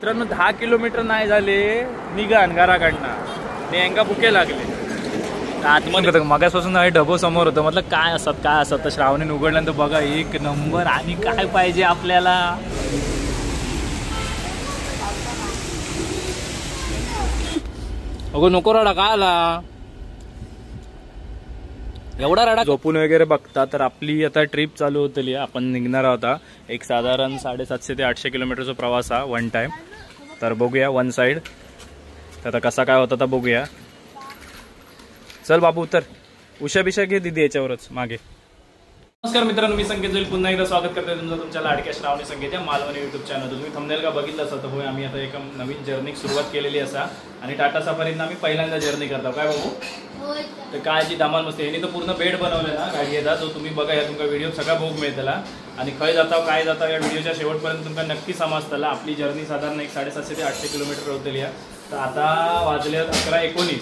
मित्रांनो 10 किलोमीटर नाही झाले निघान घराकडनं ने यांका भुके लागले आतमध्ये मगापासून डबो समोर होतं म्हटलं काय असत तर श्रावणीने उघडल्यानंतर बघा एक नंबर आणि काय पाहिजे आपल्याला अगो नको रडा काय आला एवढा रडा झोपून वगैरे बघता तर आपली आता ट्रिप चालू होतली आपण निघणार होता एक साधारण 750 ते 800 किलोमीटरचा प्रवास हा वन टाइम तर बघूया वन साइड तर आता कसा काय होता तर बघूया चल बाबू उतर उषा बिषा घे दीदी याच्यावरच मागे नमस्कार मित्रांनो मी संकेत जोईल पुन्हा एकदा स्वागत करते तुमचं तुमच्या लाडक्या श्रावणी संकेत या मालवणी यूट्यूब चॅनल तुम्ही थंबनेल का बघितलं असं तर होय आम्ही आता एक नवीन जर्नी सुरुवात केलेली असा आणि टाटा सफारीत आम्ही पहिल्यांदा जर्नी करतो काय बाबू तर कायची धमाल मस्ती यांनी तर पूर्ण बेड बनवले ना गाडीचा जो तुम्ही बघा या तुमका व्हिडिओ सगळा भोग मिळतला आणि खय जाता काय जाता या व्हिडिओच्या शेवटपर्यंत तुमका नक्की समजतला आपली जर्नी साधारण एक 750 ते 800 किलोमीटर होतली तर आता वाजले 11:19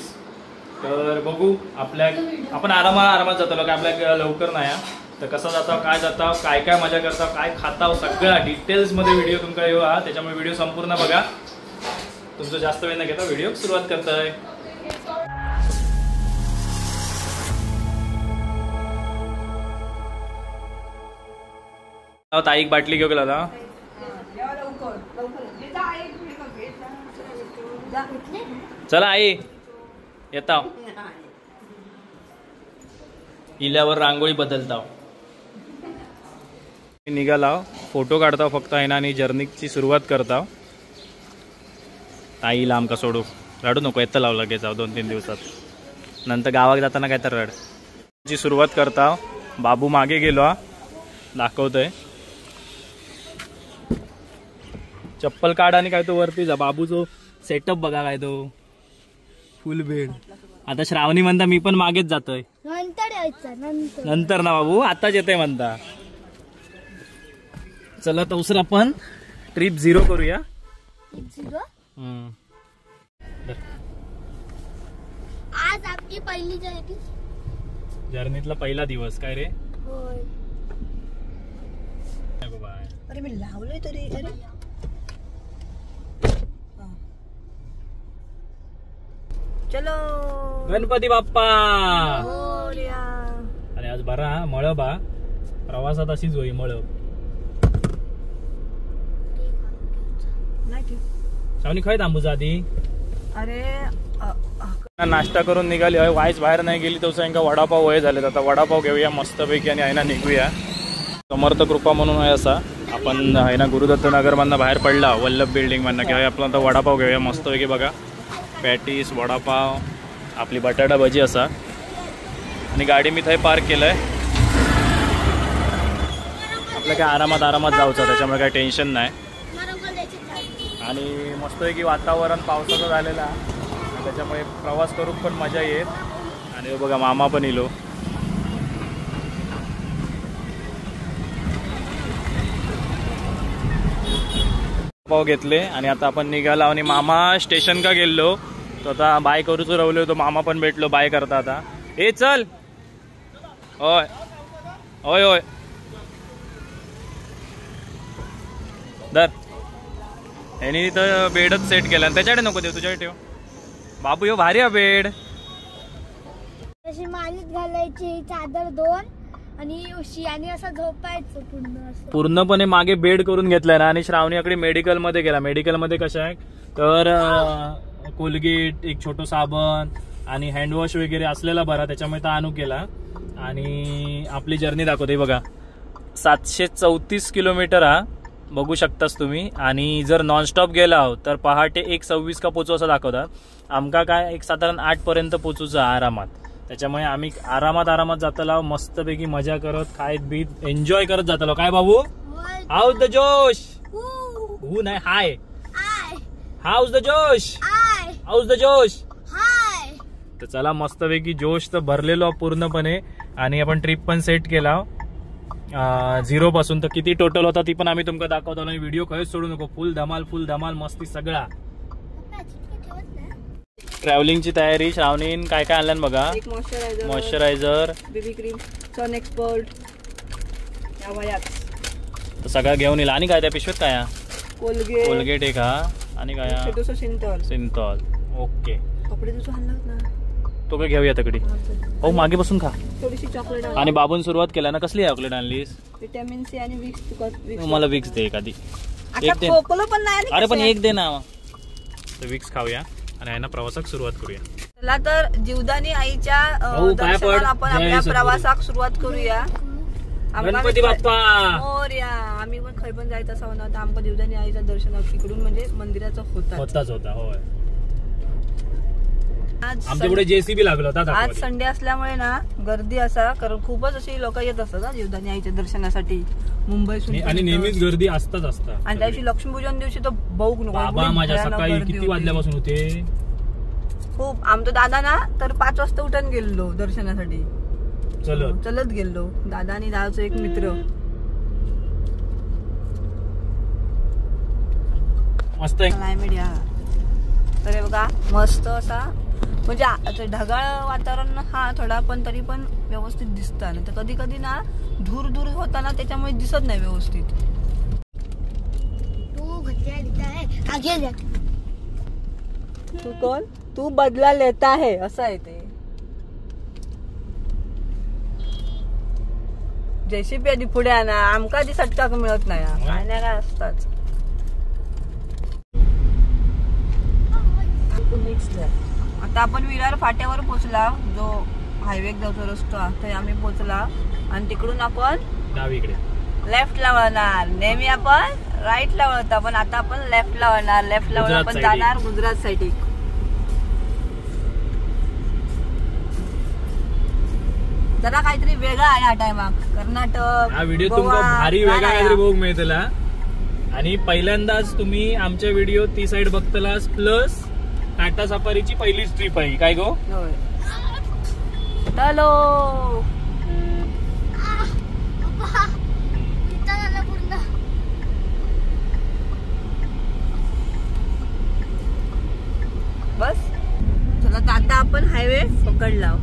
तर बघू आपल्या आपण आरामात जातो काय आपल्या लवकर नाही तर कसं जाता काय काय मजा करता काय खाता सगळा डिटेल्स मध्ये व्हिडिओ तुमका येऊ हा त्याच्यामुळे व्हिडिओ संपूर्ण बघा तुमचं जास्त वेळ न घेता व्हिडिओ सुरुवात करताय ताई एक बाटली घेऊ गेला चला आई येता इल्यावर रांगोळी बदलता निघाला फोटो काढता फक्त आहे ना आणि जर्नीची सुरुवात करता ताईला आमका सोडू रडू नको येतं लावलं लगेच 2-3 दिवसात नंतर गावात जाताना काय तर रड ची सुरुवात करता बाबू मागे गेलो दाखवतोय चप्पल काढ आणि काय तो वरती जा बाबूचो सेटअप बघा काय तो फुल बेड आता श्रावणी म्हणता मी पण मागेच जातोय नंतर ना बाबू आताच येते म्हणता चला तर आपण ट्रिप 0 करूया आज आपली पहिली जर्नीतला पहिला दिवस काय रे अरे मी लावलोय तरी अरे चलो गणपती बाप्पा अरे आज बरा मळबा प्रवासात अशीच होई मळब शावनी खय थांबूचा आधी अरे नाश्ता करून निघाली वाईच बाहेर नाही गेली तसं यांका वडापाव वय झाले आता वडापाव घेऊया मस्तपैकी आणि आहे ना निघूया समर्थ कृपा म्हणून आहे असा आपण आहे ना गुरुदत्त नगर मधनं बाहेर पडला वल्लभ बिल्डिंग मधनं किंवा आपला आता वडापाव घेऊया मस्तपैकी बघा पॅटीस वडापाव आपली बटाटा भजी असा आणि गाडी मी थंय पार्क केलंय आपलं काय आरामात जाऊचं त्याच्यामुळे काय टेन्शन नाही आणि मस्तपैकी वातावरण पावसाचं झालेलं आहे त्याच्यामुळे प्रवास करून पण मजा येत आणि बघा मामा पण इलो पाव घेतले आणि आता आपण निघालो आणि मामा स्टेशन का गेलो तो आता बाय करूच रवलो तो मामा पण भेटलो बाय करता आता ए चल होय होय होय दर यांनी तर बेडच सेट केला त्याच्याकडे नको देऊ तुझ्याकडे ठेव बाबू यो भारी हा बेड तशी मालीत घालायची चादर 2 आणि उशी आणि असं झोपायचं पूर्णपणे मागे बेड करून घेतलाय ना आणि श्रावणीकडे मेडिकल मध्ये गेला मेडिकल मध्ये कसं आहे तर कोलगेट एक छोटो साबण आणि हँडवॉश वगैरे असलेला बरा त्याच्यामुळे तो आणू केला आणि आपली जर्नी दाखवते बघा 734 किलोमीटर हा बघू शकतास तुम्ही आणि जर नॉनस्टॉप गेला तर पहाटे 1:26 का पोचू असं दाखवतात आमका काय एक साधारण 8 पर्यंत पोचूचा आरामात त्याच्यामुळे आम्ही आरामात जातलो मस्तपैकी मजा करत खायत बीत एन्जॉय करत जातलो काय बाबू हाऊस द जोश हू नाही हाय हाऊस द जोश हाऊस द जोश तर चला मस्तपैकी जोश तर भरलेलो पूर्णपणे आणि आपण ट्रिप पण सेट केला 0 पासून तर किती टोटल होता ती पण आम्ही तुमका दाखवतो आणि व्हिडिओ खरंच सोडू नको फुल धमाल मस्ती सगळा ट्रॅव्हलिंगची तयारी श्रावणीन काय काय आणलं बघा moisturiser baby cream sun expert सगळं घेऊन येईल आणि काय त्या पिशवीत काय कोलगेट कोलगेट एक हा आणि काय हा? छोटूसं सिंथॉल. सिंथॉल. ओके. कपडे तुझं हल्लात ना. तो काय घेऊया तकडी. हो मागे बसून खा. थोडीशी चॉकलेट आणि बाबून सुरुवात केला ना. कसली चॉकलेट आणलीस? विटॅमिन सी आणि विक्स. मला विक्स दे एखादी. आता एक दे. खोकलो पण नाही आणि अरे पण कसं? एक दे ना. तर विक्स खाऊया आणि आहे ना प्रवासाक सुरुवात करूया. चला तर जीवदानी आईच्या भाऊ, पाया पड. दर्शनाला आपण जय आपल्या सद्गुरू. प्रवासाक सुरुवात करूया. गणपती बाप्पा. मोरया. आम्ही पण खै पण जायचं असं म्हणत आमका जीवदानी आईचं दर्शन तिकडून म्हणजे मंदिराचं होताच होता. होय. आज आमच्या पुढे जेसीबी लागला होता आज दाखवायला. संडे असल्यामुळे ना गर्दी असा कारण खूपच अशी लोक येत असतात ना जीवदानी आईच्या दर्शनासाठी मुंबईतून आणि नेहमीच गर्दी असताच असता. आणि त्या दिवशी लक्ष्मीपूजन दिवशी तर बघू नको बाबा एवढी माझ्या भयानक सकाळी गर्दी किती होती. वाजल्यापासून होते. खूप आमचा दादा ना तर 5 वाजता उठून गेलो दर्शनासाठी. चलत गेलो दादा आणि दादाचा एक मित्र. मस्त आहे. क्लायमेट या तर हे बघा मस्त असा म्हणजे ढगाळ वातावरण हा थोडा पण तरी पण व्यवस्थित दिसतं ना. तर कधी कधी ना धूर धूर होताना त्याच्यामुळे दिसत नाही व्यवस्थित. तू घट्या लिहिता आहे आगे जा. तू कोण? तू बदला लेता है असं आहे ते. जेसीबी आधी पुढे आणा आमका आधी सटका मिळत नाही काय नाही काय असताच. आता आपण विरार फाट्यावर पोहोचला जो हायवे जाऊचा रस्ता तर आम्ही पोहोचला आणि तिकडून आपण डावीकडे लेफ्टला वळणार. नेहमी आपण राईटला वळतो पण आता आपण लेफ्टला वळणार. लेफ्टला वळून आपण जाणार गुजरात साठी. जरा काहीतरी वेगळा आहे हा टायमाक. कर्नाटक हा व्हिडिओ गोवा, तुमका भारी वेगळा गाणा. काहीतरी बघू मिळतला. आणि पहिल्यांदाच तुम्ही आमच्या व्हिडिओ ती साइड बघतलास. प्लस टाटा सफारीची पहिलीच ट्रिप आहे काय गो. होय. चलो बस. चला तर आता आपण हायवे पकडला.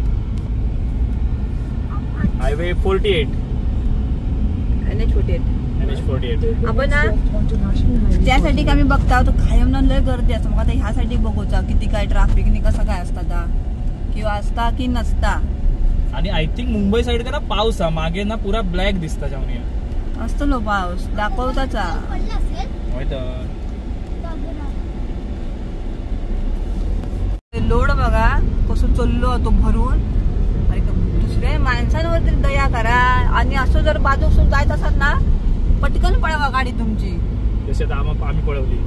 Highway 48 NH48 NH48. आपण ना त्यासाठी आम्ही बघता तो कायम ना लय गर्दी असतो. मग आता ह्यासाठी बघूचा किती काय ट्रॅफिक नि कसं काय असता किंवा असता की नसता. आणि आय थिंक मुंबई साइड का ना पाऊस हा मागे ना पुरा ब्लॅक दिसता जाऊन असतो लो पाऊस दाखवताचा. लोड बघा कसं चाललो तो भरून. अरे दुसऱ्या माणसांवर तरी दया करा. आणि असं जर बाजू जायत असत ना पटकन पळवा गाडी तुमची. जसे आम्ही पळवली.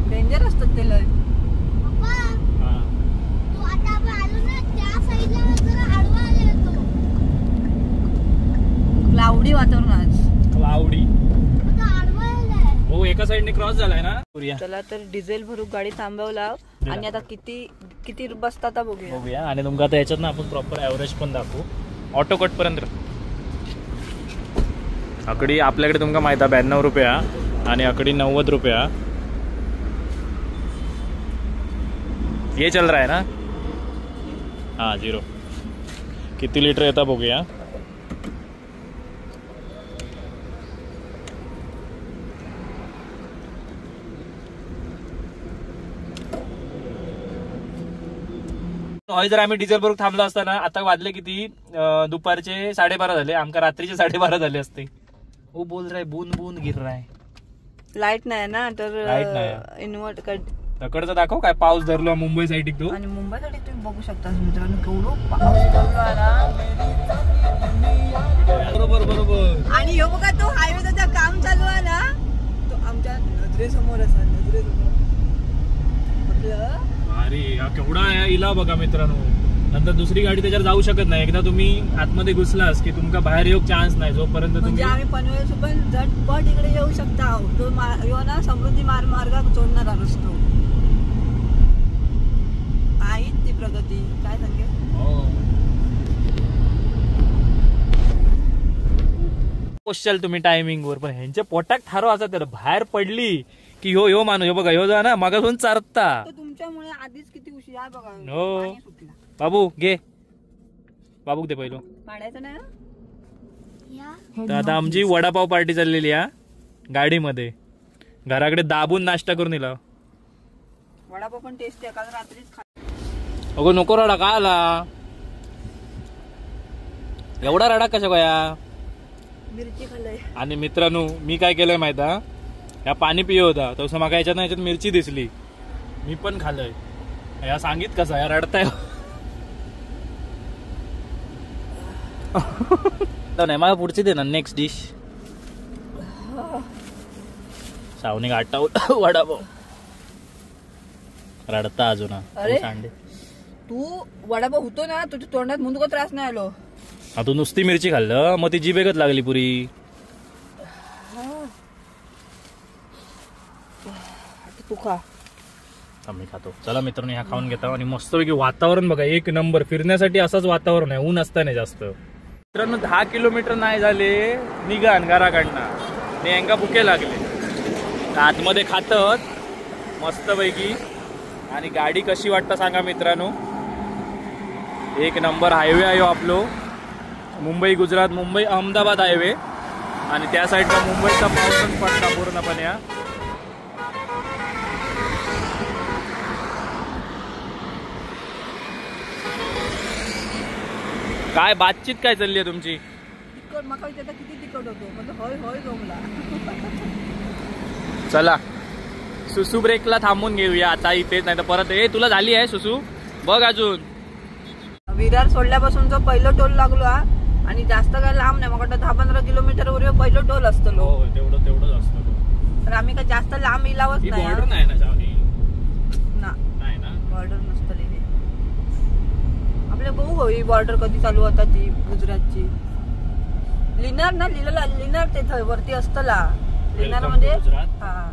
डेंजर असतात ते लय. क्लाउडी वातावरण आज. क्लाउडी. हो एका साइडने क्रॉस झालाय ना. चला तर डिझेल भरून गाडी थांबवला आणि आता किती बसता आता बघूया. आणि तुमका आता याच्यात ना आपण प्रॉपर ऍव्हरेज पण दाखवू. ऑटो कट पर्यंत अकडी आपल्याकडे तुमका माहित आहे 92 रुपया आणि अकडी 90 रुपया. ये चल रहा है ना. हाँ 0. किती लिटर येता बघूया. जर आम्ही डिझेल भरून थांबलो असताना आता वाजले किती दुपारचे 12:30 झाले. आमका रात्रीचे 12:30 झाले असते. वो बोल रहा है बून बून गिर रहा है. लाईट नाही ना तर लाईट नाही. इन्व्हर्ट तकडचं दाखव काय पाऊस धरलो मुंबई साईड तो. आणि मुंबईसाठी तुम्ही बघू शकता मित्रांनो केवढं पाऊस पडला ना. बरोबर बरोबर. आणि ह्यो बघा तो हायवे त्याचं काम चालू आहे ना तो आमच्या नजरेसमोर असा नजरेसमोर आपलं. अरे हा केवढा इला बघा मित्रांनो. नंतर दुसरी गाडी त्याच्यावर जाऊ शकत नाही. एकदा तुम्ही आतमध्ये घुसलास की तुमका बाहेर येऊ चान्स नाही जोपर्यंत म्हणजे तुम्ही. आम्ही पनवेल पण झटपट इकडे येऊ शकता. जो ना समृद्धी मार्गात जोडणारा रस्तो आहे ती प्रगती काय सांगेल. पोचाल तुम्ही टायमिंग वर. पण ह्यांच्या पोटात ठारो असा तर बाहेर पडली की ह्यो माणूस ह्यो बघा ह्यो जा ना मागासून चारता. तुमच्यामुळे आधीच किती उशीर आहे बघा. हो बाबू घे. बाबूक दे पहिलो. पाडायचं नाही तर आता आमची वडापाव पार्टी चाललेली आहे गाडीमध्ये. घराकडे दाबून नाश्ता करून दिला. वडापाव पण टेस्टी आहे, काल रात्रीच खा. अगो नको रडा, काय आला एवढा रडा कशा गया? मिरची खाल्लंय. आणि मित्रांनो मी काय केलंय माहिती आहे, या पाणी पिय होता तसं मग याच्यात ना याच्यात मिरची दिसली, मी पण खाल्लंय. या सांगित कसा या रडताय नाही. मला पुढची दे ना नेक्स्ट डिश. सावनी गाठा वडापाव रडता अजून. अरे तू वडापाव होतो ना, तुझ्या तोंडात मुंदको त्रास नाही आलो. तू नुसती मिरची खाल्लं मग ती जिभेगत लागली पुरी. तू खा. मी खातो. चला मित्रांनो ह्या खाऊन घेतो. आणि मस्तपैकी वातावरण बघा एक नंबर, फिरण्यासाठी असंच वातावरण आहे, ऊन असतं नाही जास्त. मित्रांनो 10 किलोमीटर नाही झाले निघान घराकडनं, नेंगा भुके लागले. आतमध्ये खातात मस्तपैकी. आणि गाडी कशी वाटतं सांगा मित्रांनो, एक नंबर हायवे आहे आपलो, मुंबई गुजरात मुंबई अहमदाबाद हायवे. आणि त्या साईडला मुंबईचा पाऊस पडला पूर्णपणे. काय बातचीत काय चालली आहे तुमची? तिखट मका किती तिखट होतो म्हणजे हय हय जमला. चला सुसू ब्रेकला थांबून घेऊया आता इथेच, नाही तर परत तुला झाली आहे सुसू बघ अजून. विरार सोडल्यापासून जो पहिलं टोल लागलो हा, आणि जास्त काय लांब नाही, मग 10-15 किलोमीटर वर पहिलं टोल असतं. तेवढंच असतं. तर आम्ही काय जास्त लांब इलावच नाही. बॉर्डर नाही ना जावनी ना बॉर्डर नसतं लिहिले. आपल्या बघू हो ही बॉर्डर कधी चालू होता ती गुजरातची. लिनर ना लिनर ते वरती असतला. लिनर म्हणजे हा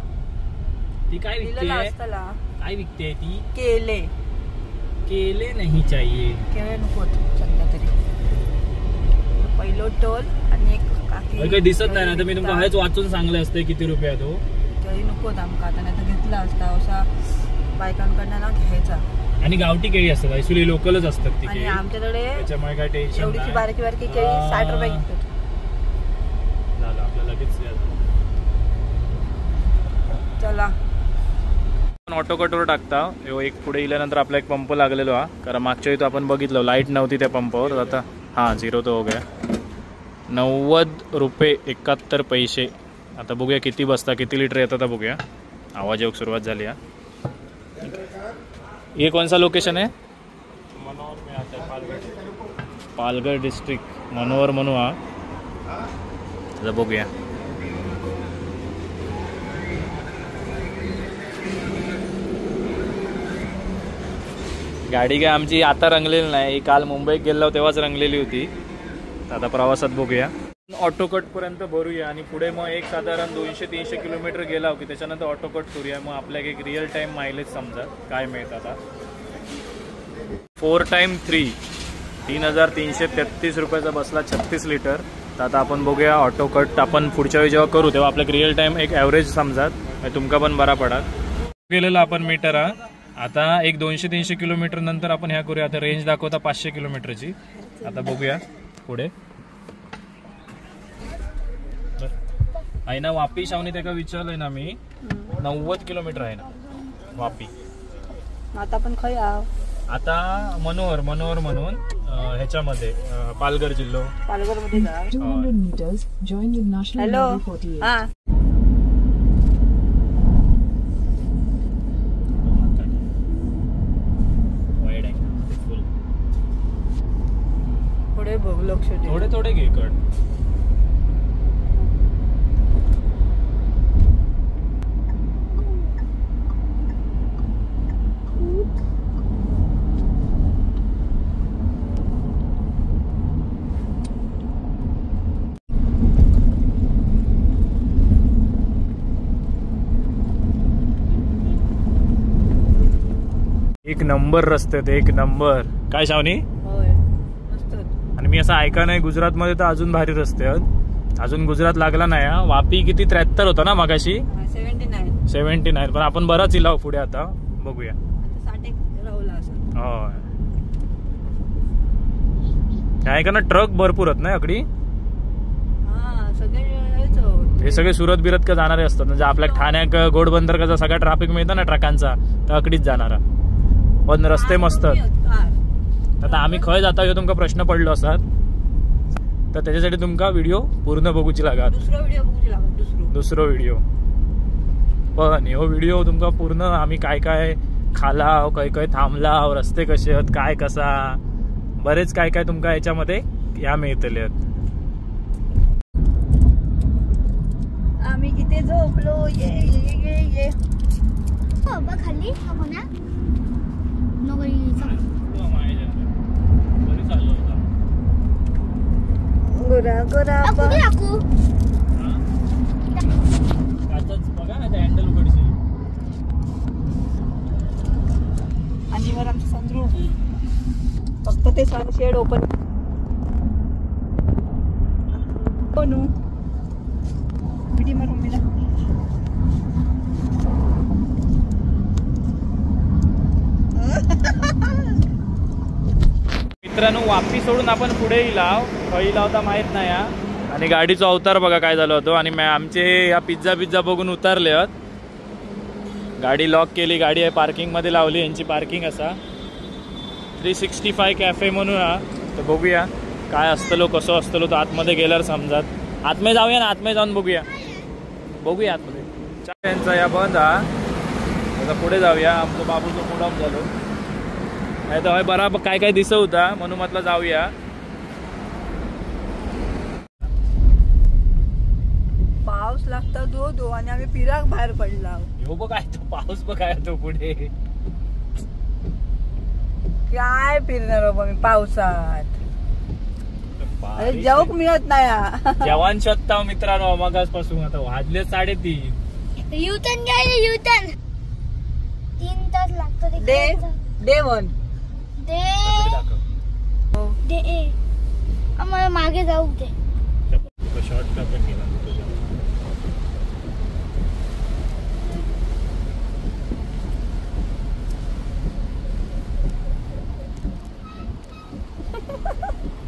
ती काय लिहिलेलं असतला. काय विकते ती? केले नाही चाहिए. केळे नको सध्या तरी. पहिलो टोल आणि एक काकी काही दिसत नाही ना, तर मी तुमका हेच वाचून सांगले असते किती रुपये तो. केळी नको आमका आता, नाही तर घेतला असता. असा बायकांकडनं ना घ्यायचा. आणि गावठी केळी असतात, ऍक्च्युली लोकलच असतात ती आणि आमच्याकडे त्याच्यामुळे काय टेन्शन एवढीची बारकी बारकी केळी 60 रुपये घेतात. झालं आपल्याला लगेच. चला ऑटो कटवर टाकता. एक पुढे गेल्यानंतर आपला एक पंप लागलेलो हा, कारण मागच्या वेळी तो आपण बघितलं लाईट नव्हती त्या पंपावर. आता हां 0 तो हो गया. 90 रुपये 71 पैसे. आता बघूया किती बसता, किती लिटर येतात बघूया. आवाज येऊक सुरुवात झाली हा. ये कौन सा लोकेशन है? मनोहर में आता है, पालघर डिस्ट्रिक्ट मनोहर म्हणू हा. आता बघूया. गाडी काय आमची आता रंगलेली नाही, काल मुंबईत गेलो तेव्हाच रंगलेली होती. आता प्रवासात बघूया. ऑटो कट पर्यंत भरूया आणि पुढे मग एक साधारण 200-300 किलोमीटर गेला की त्याच्यानंतर ऑटो कट करूया. मग आपल्याला एक रिअल टाइम मायलेज समजा काय मिळतं. आता 4x3 3,333 रुपयाचा बसला 36 लिटर. तर आता आपण बघूया ऑटो कट आपण पुढच्या वेळी जेव्हा करू तेव्हा आपल्याला रिअल टाइम एक ॲव्हरेज समजात, तुमका पण बरा पडात. गेलेला आपण मीटर हा. आता एक 200-300 किलोमीटर नंतर आपण ह्या करूया. आता रेंज दाखवता 500 किलोमीटरची. आता बघूया पुढे. आहे ना वापी शावनी त्याला विचारलंय ना मी, 90 किलोमीटर आहे ना वापी. आता आपण खाय आता मनोहर म्हणून ह्याच्यामध्ये पालघर जिल्हा पालघर मध्ये जा. हॅलो हा थोडे बघ लक्ष दे. थोडे घे कट. एक नंबर रस्ते ते, एक नंबर. काय शावनी? आणि मी असं ऐका नाही गुजरातमध्ये तर अजून भारी रस्ते आहेत. अजून गुजरात लागला नाही हा. वापी किती 73 होता ना मगाशी, 79. पण आपण बराच इलाव पुढे. आता बघूया. होय ऐका ना ट्रक भरपूर आहेत ना अकडी. सगळे हे सगळे सुरत बिरत का जाणारे असतात. म्हणजे आपल्या ठाण्याक घोडबंदर कसा सगळा ट्रॅफिक मिळतं ना ट्रकांचा, तर अकडीच जाणारा. पण रस्ते मस्त. आता आम्ही खंय जाता ह्यो तुमका प्रश्न पडलो असतात, तर त्याच्यासाठी तुमका व्हिडिओ पूर्ण बघूची लागत. दुसरो व्हिडिओ. पण ह्यो व्हिडिओ तुमका पूर्ण आम्ही काय काय खालाव, काय थांबलाव, रस्ते कसे आहेत, काय कसा, बरेच काय काय तुमका याच्यामध्ये या मिळतले. आम्ही किती झोपलो. ये ये ये ये खाली ना गोरा गोरा बघा ना त्या हँडल उघडशी. आणि वर आमचं सनरूफ, फक्त ते सनशेड ओपन. बनू किती मारून मिळा. मित्रांनो वापी सोडून आपण पुढे खई लावता माहित नाही. आणि गाडीचा अवतार बघा काय झालं होतं. आणि आमचे या पिझ्झा बघून उतारले आहेत. गाडी लॉक केली, गाडी आहे पार्किंग मध्ये लावली. यांची पार्किंग असा 365 कॅफे म्हणून हा. तर बघूया काय असतलो, कसं असतलो. तर आतमध्ये गेल्यावर समजात. आतमध्ये जाऊया ना, आतमध्ये जाऊन बघूया आतमध्ये. यांचा या बंद हा. आता पुढे जाऊया. आमचं बाबूचं मूड ऑफ झालो नाही तर बराबर काय काय दिसत होता म्हणून म्हटलं जाऊया. पाऊस लागता दो आणि आम्ही फिराक बाहेर पडला. हो बघ काय तो पाऊस बघाय तो पुढे. काय फिरणार बाबा मी पावसात. अरे जाऊक मिळत नाही. जवान शोधता मित्रांनो मगासपासून. आता वाजले 3:30. युटर्न घ्यायला युटर्न 3 तास लागतो. डे 1 आम्हाला मागे जाऊ दे. शॉर्टकट पण गेला तुझ्या.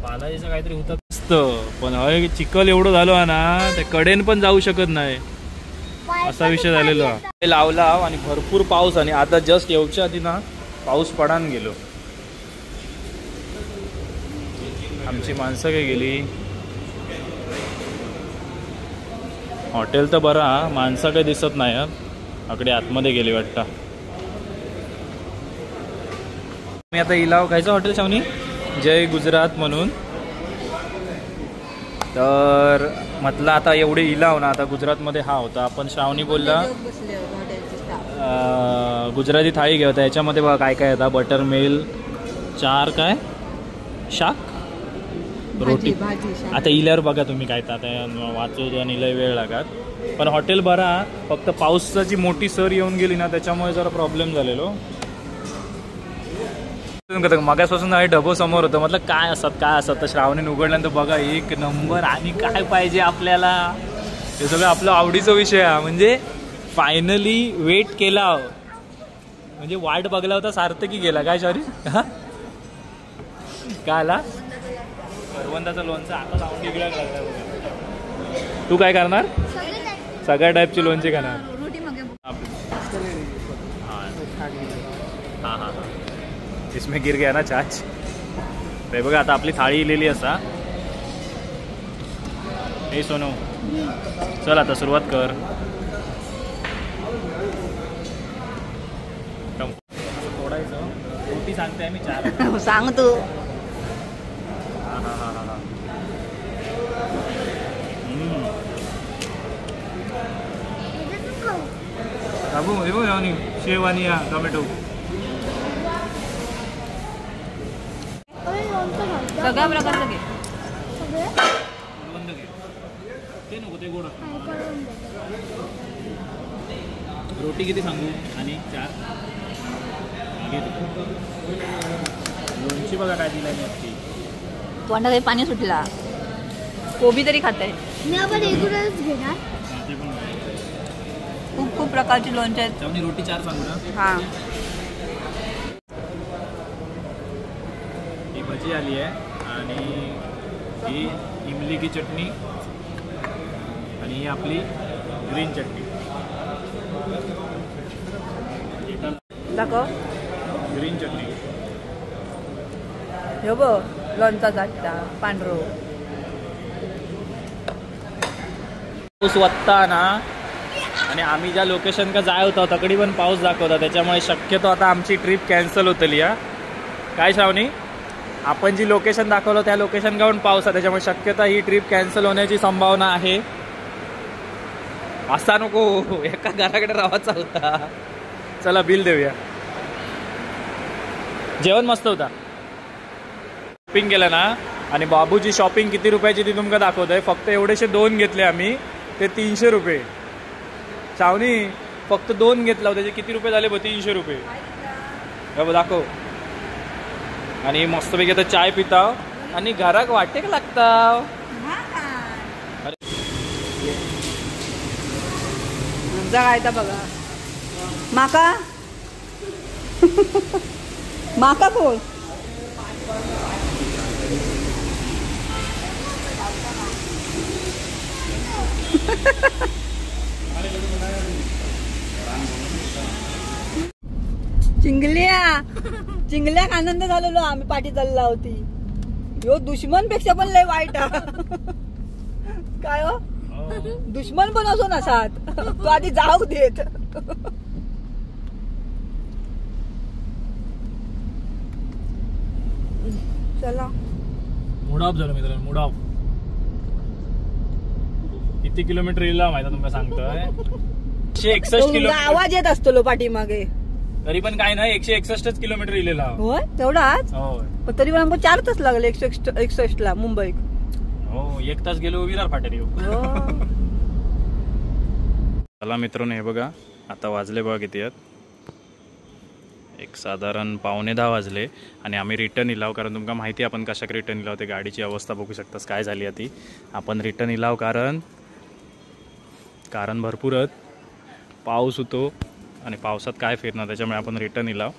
बालाजीचं काहीतरी होतं असतं, पण हय चिखल एवढं झालो ना त्या कडेन पण जाऊ शकत नाही असा विषय झालेला. लावला आणि भरपूर पाऊस. आणि आता जस्ट येऊच्या आधी ना पाऊस पडान गेलो. आमची माणसं काय गेली. हॉटेल तर बरा, माणसं काही दिसत नाही. आकडे आतमध्ये गेली वाटतं. मी आता इलाव खायचं हॉटेल शावनी जय गुजरात म्हणून. तर म्हटलं आता एवढे इलाव ना, आता गुजरातमध्ये हा होता. आपण श्रावणी बोलला गुजराती थाळी घ्या होता. याच्यामध्ये बघा काय काय होता. बटर मिल 4 काय शाक रोटी. आता इल्यावर बघा तुम्ही काय आता वाचवतो आणि लय वेळ लागत. पण हॉटेल बरा, फक्त पावसाची मोठी सर येऊन गेली ना त्याच्यामुळे जरा प्रॉब्लेम झालेलो. मगासपासून डबो समोर होतं. म्हटलं काय असतात. तर श्रावणीने उघडल्यानंतर बघा 1 नंबर. आणि काय पाहिजे आपल्याला हे सगळं आपलं आवडीचा विषय आहे. म्हणजे फायनली वेट केला, म्हणजे वाट बघला होता सार्थकी गेला. काय सॉरी काय आला करवंदाचा लोणचं आता लावून निघायला लागला. तू काय करणार. सगळ्या टाईपची लोणची खाणार. हां हां हां इसमें गिर गया ना चाच. ते बघा आता आपली थाळी इलेली असा. हे सोनू चल आता सुरुवात कर. फोडायचं रोटी सांगते मी 4 सांग तू. हां हां हां हां हां बाबू हे बघ शेव आणि टोमॅटो सगळ्या प्रकारचं घे. ते नको ते गोड. रोटी किती सांगू आणि 4 लोणची बघा काय दिलाय नक्की. तोंडात पाणी सुटला. कोबी तरी खाताय. मी आपण रेग्युलरच घेणार. खूप प्रकारची लोणची आहेत. रोटी 4 सांगू ना. हां ही भजी आली आहे आणि ही इमली की चटणी आणि आणि ही आपली ग्रीन चटणी. दाखव. ग्रीन चटणी. हे बघ लोणचा चाटता पांढरो. पाऊस वत्ता ना आणि आम्ही ज्या लोकेशन का जाय होता तकडी पण पाऊस दाखवता, त्याच्यामुळे शक्यतो आता आमची ट्रिप कॅन्सल होतली. या काय श्रावणी, आपण जी लोकेशन दाखवलं त्या लोकेशन का पण पाऊस आहे, त्याच्यामुळे शक्यता ही ट्रिप कॅन्सल होण्याची संभावना आहे. असा नको, एका घराकडे राहायचा होता. चला बिल देऊया. जेवण मस्त होता. शॉपिंग केलं ना आणि बाबूची शॉपिंग किती रुपयाची ती तुमका दाखवतोय. फक्त एवढेशे 2 घेतले आम्ही, ते 300 रुपये. चावणी फक्त 2 घेतला होता, त्याचे किती रुपये झाले? 300 रुपये. दाखव. आणि मस्तपैकी आता चाय पिताव आणि घराक वाटे का लागताव. जगायचा बघा माका. माका कोण? चिंगल्याक आनंद झालेलो आम्ही. पाठी चालला होती. ह्यो दुश्मन पेक्षा पण लय वाईट. काय हो, दुश्मन पण असो नसात, तो आधी जाऊ देत. चला मूड ऑफ झालं मित्रांनो, मूड ऑफ. किती किलोमीटर येईल माहिती तुमका सांगतोय. 161 किलोमीटर आवाज येत असतो लो पाठीमागे. तरी पण काय नाही, 161 किलोमीटर इलेला. होय तेवढाच. पण तरी पण आमको 4 तास लागले 161 ला मुंबईत. हो 1 तास गेलो विरार फाट्यात येऊ. चला मित्रांनो, हे बघा आता वाजले बघा किती आहेत. एक साधारण 9:15 वाजले आणि आम्ही रिटर्न इलाव. कारण तुमका माहिती आपण कशाक रिटर्न इलाव, ते गाडीची अवस्था बघू शकतास काय झाली आहे ती. आपण रिटर्न इलाव कारण भरपूरच पाऊस होतो आणि पावसात काय फिरणार, त्याच्यामुळे आपण रिटर्न इलाव.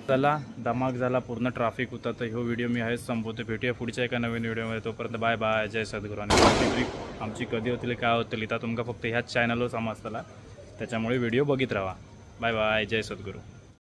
चला धमाक झाला, पूर्ण ट्रॅफिक होता. तर ह्यो व्हिडिओ मी आहेच संपवतो. भेटूया पुढच्या एका नवीन व्हिडिओमध्ये. तोपर्यंत बाय बाय, जय सद्गुरू. आणि ट्रिप आमची कधी होतील काय होतील तर तुमका फक्त ह्याच चॅनलवर समजतला, त्याच्यामुळे व्हिडिओ बघित राहा. बाय बाय, जय सद्गुरू.